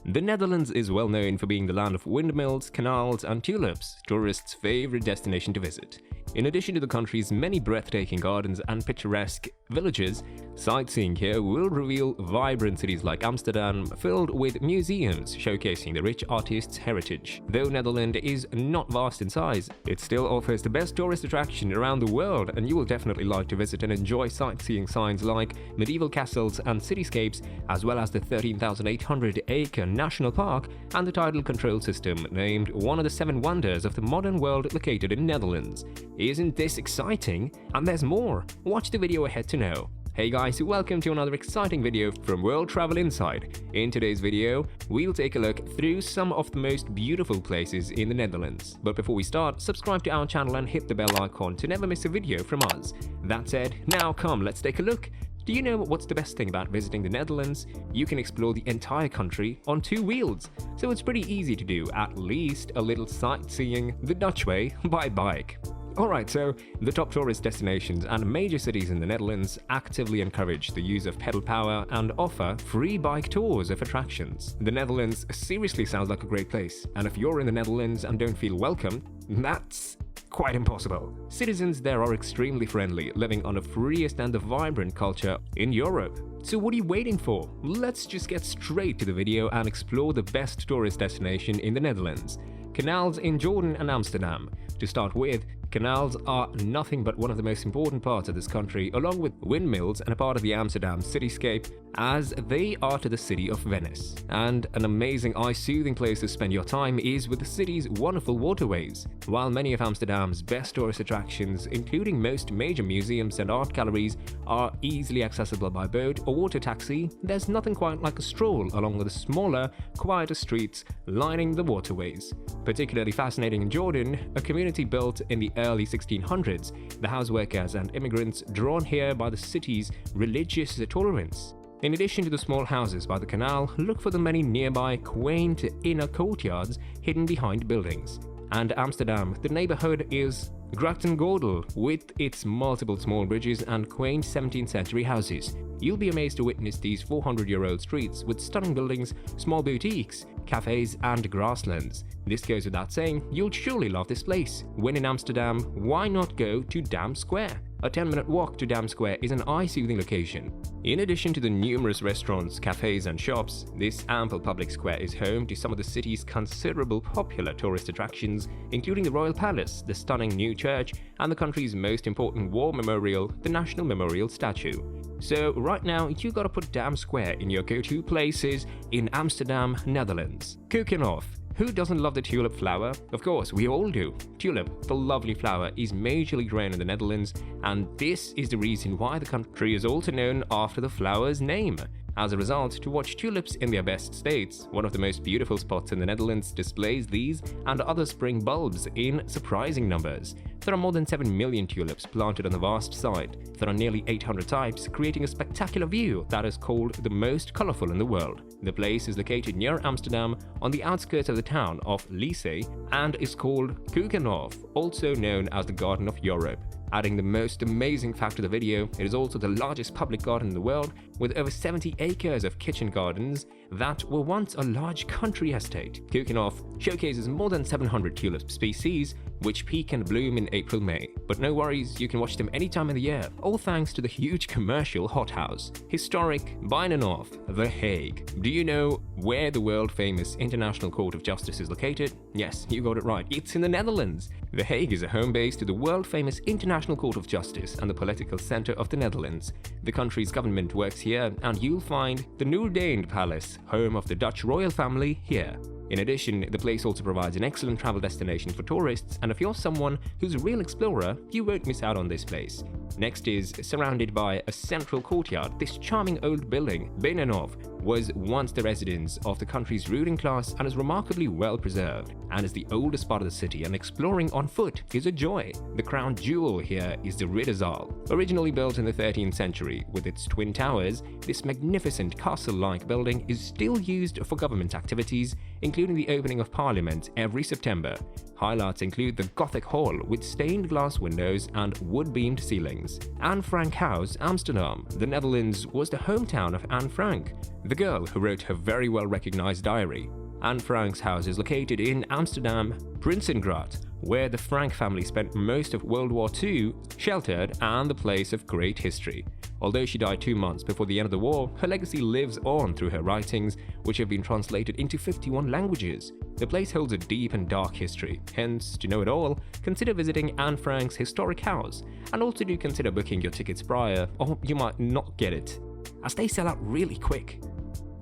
The Netherlands is well known for being the land of windmills, canals, and tulips, tourists' favorite destination to visit. In addition to the country's many breathtaking gardens and picturesque villages, sightseeing here will reveal vibrant cities like Amsterdam, filled with museums showcasing the rich artist's heritage. Though Netherlands is not vast in size, it still offers the best tourist attraction around the world, and you will definitely like to visit and enjoy sightseeing signs like medieval castles and cityscapes, as well as the 13,800-acre national park and the tidal control system, named one of the 7 wonders of the modern world located in Netherlands. Isn't this exciting? And there's more! Watch the video ahead to know. Hey guys, welcome to another exciting video from World Travel Insight. In today's video, we'll take a look through some of the most beautiful places in the Netherlands. But before we start, subscribe to our channel and hit the bell icon to never miss a video from us. That said, now come, let's take a look. Do you know what's the best thing about visiting the Netherlands? You can explore the entire country on 2 wheels, so it's pretty easy to do at least a little sightseeing the Dutch way by bike. Alright, so the top tourist destinations and major cities in the Netherlands actively encourage the use of pedal power and offer free bike tours of attractions. The Netherlands seriously sounds like a great place, and if you're in the Netherlands and don't feel welcome, that's quite impossible. Citizens there are extremely friendly, living on the freest and the vibrant culture in Europe. So what are you waiting for? Let's just get straight to the video and explore the best tourist destination in the Netherlands. Canals in Jordan and Amsterdam. To start with, canals are nothing but one of the most important parts of this country, along with windmills and a part of the Amsterdam cityscape, as they are to the city of Venice. And an amazing eye-soothing place to spend your time is with the city's wonderful waterways. While many of Amsterdam's best tourist attractions, including most major museums and art galleries, are easily accessible by boat or water taxi, there's nothing quite like a stroll along the smaller, quieter streets lining the waterways. Particularly fascinating in Jordan, a community built in the early 1600s, the houseworkers and immigrants drawn here by the city's religious tolerance. In addition to the small houses by the canal, look for the many nearby quaint inner courtyards hidden behind buildings. And Amsterdam, the neighborhood is Grachtengordel, with its multiple small bridges and quaint 17th century houses. You'll be amazed to witness these 400-year-old streets with stunning buildings, small boutiques, cafes and grasslands. This goes without saying, you'll surely love this place. When in Amsterdam, why not go to Dam Square? A 10-minute walk to Dam Square is an eye-soothing location. In addition to the numerous restaurants, cafes and shops, this ample public square is home to some of the city's considerable popular tourist attractions, including the Royal Palace, the stunning new church, and the country's most important war memorial, the National Memorial Statue. So right now, you gotta put Dam Square in your go-to places in Amsterdam, Netherlands. COURTYARD. Who doesn't love the tulip flower? Of course, we all do. Tulip, the lovely flower, is majorly grown in the Netherlands, and this is the reason why the country is also known after the flower's name. As a result, to watch tulips in their best states, one of the most beautiful spots in the Netherlands displays these and other spring bulbs in surprising numbers. There are more than 7 million tulips planted on the vast site. There are nearly 800 types, creating a spectacular view that is called the most colorful in the world. The place is located near Amsterdam, on the outskirts of the town of Lisse, and is called COURTYARD, also known as the Garden of Europe. Adding the most amazing fact to the video, it is also the largest public garden in the world, with over 70 acres of kitchen gardens that were once a large country estate. COURTYARD showcases more than 700 tulip species, which peak and bloom in April-May. But no worries, you can watch them any time of the year, all thanks to the huge commercial hothouse. Historic BINNENHOF, The Hague. Do you know where the world-famous International Court of Justice is located? Yes, you got it right, it's in the Netherlands. The Hague is a home base to the world-famous International Court of Justice and the political center of the Netherlands. The country's government works here, and you'll find the NOORDEINDE Palace, home of the Dutch royal family, here. In addition, the place also provides an excellent travel destination for tourists, and if you're someone who's a real explorer, you won't miss out on this place. Next is surrounded by a central courtyard. This charming old building, BINNENHOF, was once the residence of the country's ruling class and is remarkably well preserved, and is the oldest part of the city, and exploring on foot is a joy. The crown jewel here is the Ridderzaal. Originally built in the 13th century with its twin towers, this magnificent castle-like building is still used for government activities, including including the opening of Parliament every September. Highlights include the Gothic Hall with stained glass windows and wood-beamed ceilings. Anne Frank House, Amsterdam. The Netherlands was the hometown of Anne Frank, the girl who wrote her very well-recognized diary. Anne Frank's house is located in Amsterdam, Prinsengracht, where the Frank family spent most of World War II, sheltered and the place of great history. Although she died 2 months before the end of the war, her legacy lives on through her writings, which have been translated into 51 languages. The place holds a deep and dark history, hence, to know it all, consider visiting Anne Frank's historic house, and also do consider booking your tickets prior, or you might not get it, as they sell out really quick.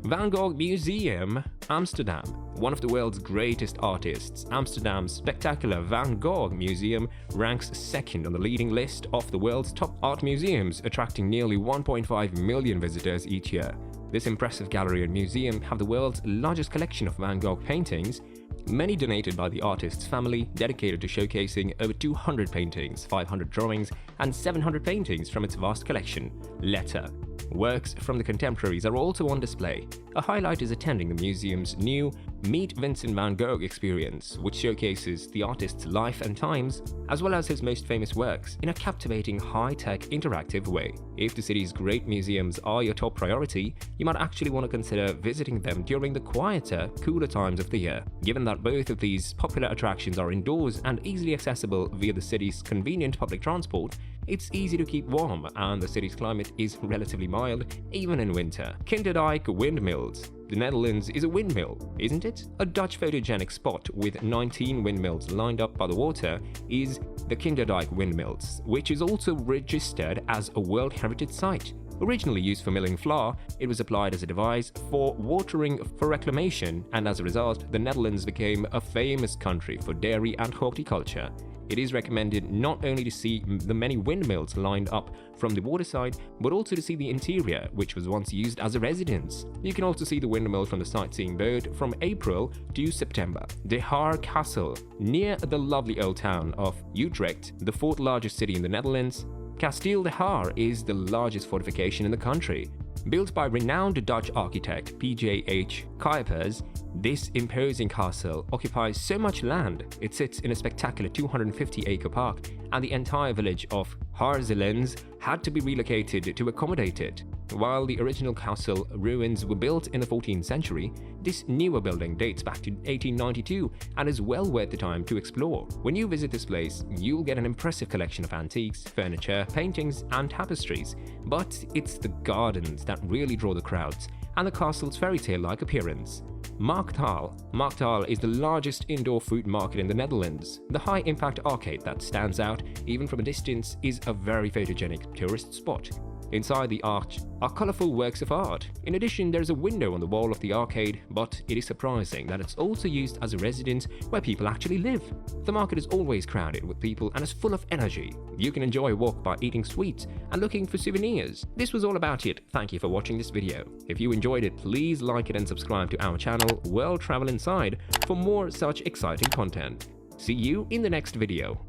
Van Gogh Museum, Amsterdam. One of the world's greatest artists, Amsterdam's spectacular Van Gogh Museum ranks second on the leading list of the world's top art museums, attracting nearly 1.5 million visitors each year. This impressive gallery and museum have the world's largest collection of Van Gogh paintings, many donated by the artist's family, dedicated to showcasing over 200 paintings, 500 drawings, and 700 paintings from its vast collection. Letter. Works from the contemporaries are also on display. A highlight is attending the museum's new Meet Vincent van Gogh experience, which showcases the artist's life and times, as well as his most famous works, in a captivating, high-tech, interactive way. If the city's great museums are your top priority, you might actually want to consider visiting them during the quieter, cooler times of the year. Given that both of these popular attractions are indoors and easily accessible via the city's convenient public transport, it's easy to keep warm, and the city's climate is relatively mild, even in winter. Kinderdijk Windmills. The Netherlands is a windmill, isn't it? A Dutch photogenic spot with 19 windmills lined up by the water is the Kinderdijk Windmills, which is also registered as a World Heritage Site. Originally used for milling flour, it was applied as a device for watering for reclamation, and as a result, the Netherlands became a famous country for dairy and horticulture. It is recommended not only to see the many windmills lined up from the waterside, but also to see the interior, which was once used as a residence. You can also see the windmill from the sightseeing boat from April to September. De HAAR Castle, near the lovely old town of Utrecht, the fourth largest city in the Netherlands. Kasteel de HAAR is the largest fortification in the country. Built by renowned Dutch architect P.J.H. Cuypers, this imposing castle occupies so much land. It sits in a spectacular 250-acre park, and the entire village of Haarzelens had to be relocated to accommodate it. While the original castle ruins were built in the 14th century, this newer building dates back to 1892 and is well worth the time to explore. When you visit this place, you'll get an impressive collection of antiques, furniture, paintings, and tapestries. But it's the gardens that really draw the crowds, and the castle's fairy tale-like appearance. Markthal. Markthal is the largest indoor food market in the Netherlands. The high-impact arcade that stands out, even from a distance, is a very photogenic tourist spot. Inside the arch are colourful works of art. In addition, there is a window on the wall of the arcade, but it is surprising that it's also used as a residence where people actually live. The market is always crowded with people and is full of energy. You can enjoy a walk by eating sweets and looking for souvenirs. This was all about it. Thank you for watching this video. If you enjoyed it, please like it and subscribe to our channel, World Travel Inside, for more such exciting content. See you in the next video.